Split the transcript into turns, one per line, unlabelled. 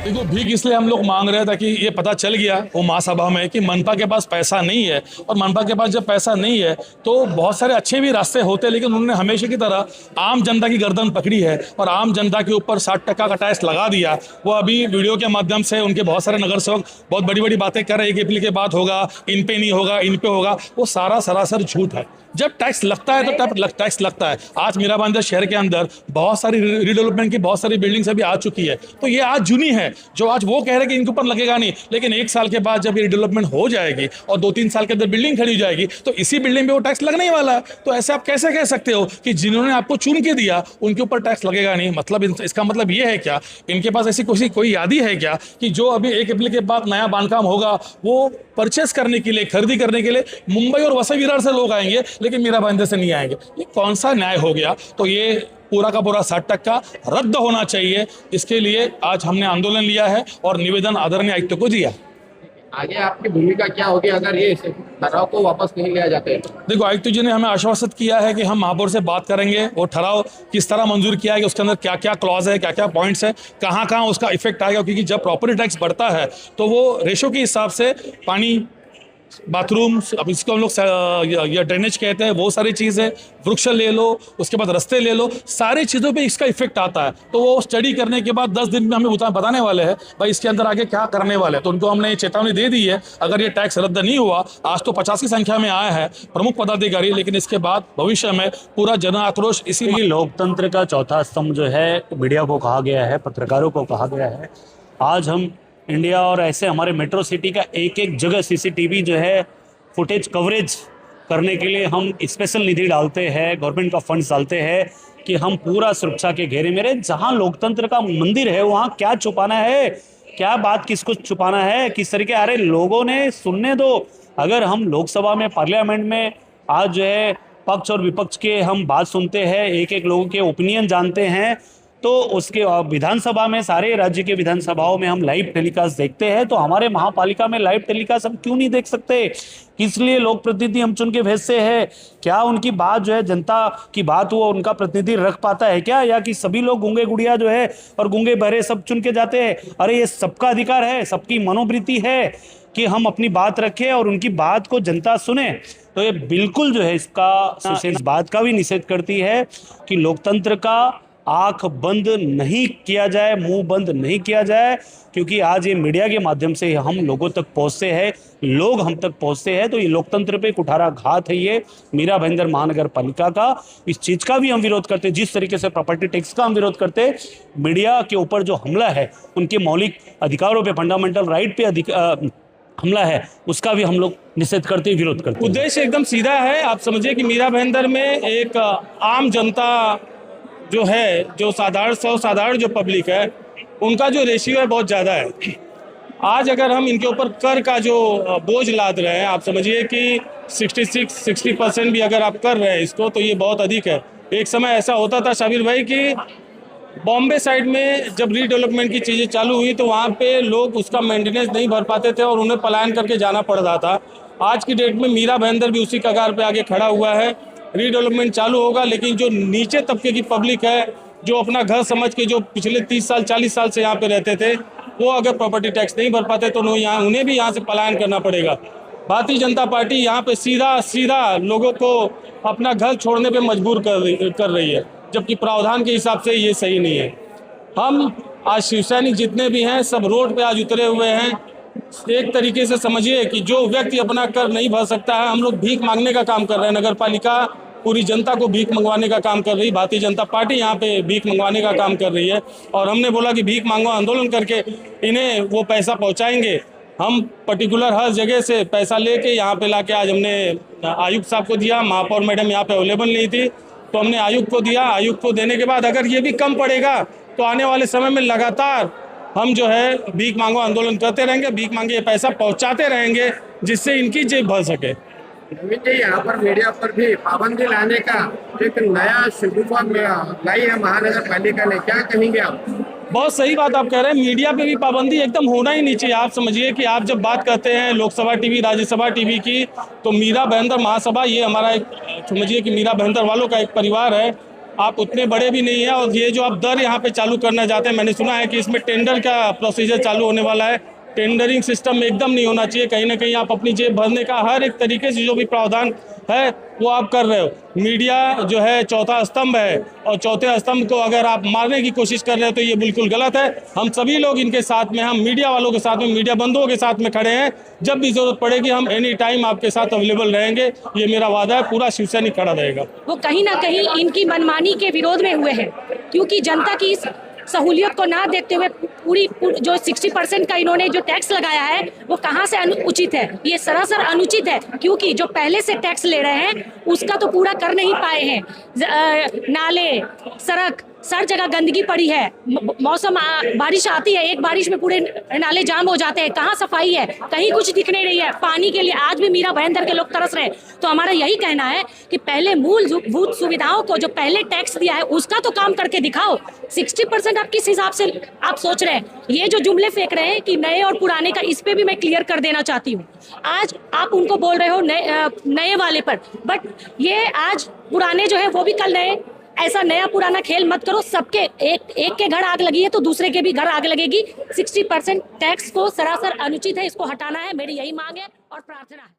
देखो, भीख इसलिए हम लोग मांग रहे हैं ताकि ये पता चल गया वो महासभा में कि मनपा के पास पैसा नहीं है, और मनपा के पास जब पैसा नहीं है तो बहुत सारे अच्छे भी रास्ते होते हैं, लेकिन उन्होंने हमेशा की तरह आम जनता की गर्दन पकड़ी है और आम जनता के ऊपर 60% का टैक्स लगा दिया। वो अभी वीडियो के माध्यम से उनके बहुत सारे नगर सेवक बहुत बड़ी बड़ी बातें कर रहे हैं कि एप्रिल के बाद होगा, इन पे नहीं होगा, इन पे होगा। वो सारा सरासर झूठ है। जब टैक्स लगता है तो टैक्स लगता है। आज मीरा भाईंदर शहर के अंदर बहुत सारी रीडेवलपमेंट की बहुत सारी बिल्डिंग्स अभी आ चुकी है, तो ये आज जुनी है। जो आज वो कह रहे हैं कि इनके ऊपर लगेगा नहीं, लेकिन 1 साल के बाद जब ये डेवलपमेंट हो जाएगी और 2-3 साल के अंदर बिल्डिंग खड़ी हो जाएगी तो इसी बिल्डिंग पे वो टैक्स लगने ही वाला है। तो ऐसे आप कैसे कह सकते हो कि जिन्होंने आपको चुन के दिया उनके ऊपर टैक्स लगेगा नहीं? मतलब इसका मतलब ये है क्या, इनके पास ऐसी कोई यादी है क्या कि जो अभी 1 अप्रैल के बाद नया बांधकाम होगा वो परचेस करने के लिए, खरीदी करने के लिए मुंबई और वसई विरार से लोग आएंगे, लेकिन मीरा भाईंदर से नहीं आएंगे? ये कौन सा न्याय हो गया? तो ये पूरा का पूरा 60% रद्द होना चाहिए। इसके लिए आज हमने आंदोलन लिया है और निवेदन आदरणीय आयुक्त को दिया।
आगे आपकी भूमिका क्या होगी अगर ये ठराव को वापस नहीं लिया जाता है?
देखो, आयुक्त जी ने हमें आश्वासित किया है कि हम महापौर से बात करेंगे, वो ठराव किस तरह मंजूर किया है, कि उसके अंदर क्या क्या क्लॉज है, क्या क्या पॉइंट्स है, कहाँ कहाँ उसका इफेक्ट आएगा। क्योंकि जब प्रॉपर्टी टैक्स बढ़ता है तो वो रेशो के हिसाब से पानी, बाथरूम, अब इसको हम लोग या ड्रेनेज कहते हैं, वो सारी चीज़ें, वृक्ष ले लो, उसके बाद रास्ते ले लो, सारी चीज़ों पे इसका इफेक्ट आता है। तो वो स्टडी करने के बाद 10 दिन में हमें बताने वाले हैं भाई इसके अंदर आगे क्या करने वाले हैं। तो उनको हमने चेतावनी दे दी है, अगर ये टैक्स रद्द नहीं हुआ, आज तो 50 की संख्या में आया है प्रमुख पदाधिकारी, लेकिन इसके बाद भविष्य में पूरा जन आक्रोश इसी
लोकतंत्र का चौथा स्तंभ जो है मीडिया को कहा गया है, पत्रकारों को कहा गया है। आज हम इंडिया और ऐसे हमारे मेट्रो सिटी का एक एक जगह सीसीटीवी जो है फुटेज कवरेज करने के लिए हम स्पेशल निधि डालते हैं, गवर्नमेंट का फंड्स डालते हैं कि हम पूरा सुरक्षा के घेरे में रहे। जहाँ लोकतंत्र का मंदिर है वहाँ क्या छुपाना है, क्या बात किसको छुपाना है, किस तरीके। अरे लोगों ने सुनने दो। अगर हम लोकसभा में, पार्लियामेंट में आज जो है पक्ष और विपक्ष के हम बात सुनते हैं, एक एक लोगों के ओपिनियन जानते हैं, तो उसके विधानसभा में, सारे राज्य के विधानसभाओं में हम लाइव टेलीकास्ट देखते हैं। तो हमारे महापालिका में लाइव टेलीकास्ट हम क्यों नहीं देख सकते? किस लिए लोक प्रतिनिधि हम चुन के भेजते हैं? क्या उनकी बात जो है, जनता की बात, वो उनका प्रतिनिधि रख पाता है क्या? या कि सभी लोग गूंगे गुड़िया जो है और गूंगे बहरे सब चुन के जाते हैं? अरे ये सबका अधिकार है, सबकी मनोवृत्ति है कि हम अपनी बात रखें और उनकी बात को जनता सुने। तो ये बिल्कुल जो है इस बात का भी निषेध करती है कि लोकतंत्र का आंख बंद नहीं किया जाए, मुंह बंद नहीं किया जाए, क्योंकि आज ये मीडिया के माध्यम से हम लोगों तक पहुंचते हैं, लोग हम तक पहुंचते हैं। तो ये लोकतंत्र पे कुठारा घात है ये मीरा भाईंदर महानगर पालिका का। इस चीज का भी हम विरोध करते हैं, जिस तरीके से प्रॉपर्टी टैक्स का हम विरोध करते हैं। मीडिया के ऊपर जो हमला है, उनके मौलिक अधिकारों पे, फंडामेंटल राइट पे हमला है, उसका भी हम लोग निषेध करते, विरोध करते हैं।
उद्देश्य एकदम सीधा है। आप समझिए कि मीरा भाईंदर में एक आम जनता जो है, जो साधारण जो पब्लिक है, उनका जो रेशियो है बहुत ज़्यादा है। आज अगर हम इनके ऊपर कर का जो बोझ लाद रहे हैं, आप समझिए कि 60% भी अगर आप कर रहे हैं इसको, तो ये बहुत अधिक है। एक समय ऐसा होता था शाबिर भाई कि बॉम्बे साइड में जब रीडेवलपमेंट की चीज़ें चालू हुई तो वहाँ पे लोग उसका मेंटेनेंस नहीं भर पाते थे और उन्हें पलायन करके जाना पड़ रहा था। आज की डेट में मीरा भाईंदर भी उसी कगार पे आगे खड़ा हुआ है। रीडेवलपमेंट चालू होगा, लेकिन जो नीचे तबके की पब्लिक है, जो अपना घर समझ के जो पिछले 30 साल 40 साल से यहाँ पे रहते थे, वो अगर प्रॉपर्टी टैक्स नहीं भर पाते तो उन्हें भी यहाँ से पलायन करना पड़ेगा। भारतीय जनता पार्टी यहाँ पे सीधा लोगों को अपना घर छोड़ने पे मजबूर कर रही है, जबकि प्रावधान के हिसाब से ये सही नहीं है। हम आज शिवसैनिक जितने भी हैं सब रोड पे आज उतरे हुए हैं। एक तरीके से समझिए कि जो व्यक्ति अपना कर नहीं भर सकता है, हम लोग भीख मांगने का काम कर रहे हैं। नगर पालिका पूरी जनता को भीख मंगवाने का काम कर रही है। भारतीय जनता पार्टी यहाँ पे भीख मंगवाने का काम कर रही है और हमने बोला कि भीख मांगो आंदोलन करके इन्हें वो पैसा पहुँचाएंगे। हम पर्टिकुलर हर जगह से पैसा लेके यहाँ पे लाके आज हमने आयुक्त साहब को दिया। महापौर मैडम यहाँ पे अवेलेबल नहीं थी तो हमने आयुक्त को दिया। आयुक्त को देने के बाद अगर ये भी कम पड़ेगा तो आने वाले समय में लगातार हम जो है भीख मांगो आंदोलन करते रहेंगे, भीख मांगे ये पैसा पहुंचाते रहेंगे, जिससे इनकी जेब भर सके।
यहाँ पर मीडिया पर भी पाबंदी लाने का एक नया शुरुआत लाई है महानगर पालिका ने, क्या कहेंगे आप?
बहुत सही बात आप कह रहे हैं। मीडिया पे भी पाबंदी एकदम होना ही नहीं चाहिए। आप समझिए कि आप जब बात करते हैं लोकसभा टीवी, राज्यसभा टीवी की, तो मीरा भाईंदर महासभा ये हमारा एक, समझिए कि मीरा भाईंदर वालों का एक परिवार है। आप उतने बड़े भी नहीं हैं, और ये जो आप दर यहाँ पे चालू करना चाहते हैं, मैंने सुना है कि इसमें टेंडर का प्रोसीजर चालू होने वाला है। टेंडरिंग सिस्टम एकदम नहीं होना चाहिए, कहीं ना कहीं आप अपनी जेब भरने का हर एक तरीके से जो भी प्रावधान है वो आप कर रहे हो। मीडिया जो है चौथा स्तंभ है, और चौथे स्तंभ को अगर आप मारने की कोशिश कर रहे हो तो ये बिल्कुल गलत है। हम सभी लोग इनके साथ में, हम मीडिया वालों के साथ में, मीडिया बंधुओं के साथ में खड़े हैं। जब भी जरूरत पड़ेगी हम एनी टाइम आपके साथ अवेलेबल रहेंगे, ये मेरा वादा है। पूरा शिवसैनिक खड़ा रहेगा।
वो कहीं ना कहीं इनकी मनमानी के विरोध में हुए हैं, क्योंकि जनता की इस सहूलियत को ना देखते हुए पूरी जो 60% का इन्होंने जो टैक्स लगाया है वो कहाँ से उचित है? ये सरासर अनुचित है, क्योंकि जो पहले से टैक्स ले रहे हैं उसका तो पूरा कर नहीं पाए हैं। नाले, सड़क, हर जगह गंदगी पड़ी है। मौसम बारिश आती है, एक बारिश में पूरे नाले जाम हो जाते हैं। कहाँ सफाई है? कहीं कुछ दिख नहीं रही है। पानी के लिए आज भी मीरा भाईंदर के लोग तरस रहे हैं। तो हमारा यही कहना है कि पहले मूलभूत सुविधाओं को जो पहले टैक्स दिया है उसका तो काम करके दिखाओ। 60% आप किस हिसाब से आप सोच रहे हैं? ये जो जुमले फेंक रहे हैं कि नए और पुराने का, इस पे भी मैं क्लियर कर देना चाहती हूँ। आज आप उनको बोल रहे हो नए वाले पर, बट ये आज पुराने जो है वो भी कल नए। ऐसा नया पुराना खेल मत करो। सबके एक के घर आग लगी है तो दूसरे के भी घर आग लगेगी। 60% टैक्स को सरासर अनुचित है, इसको हटाना है। मेरी यही मांग है और प्रार्थना है।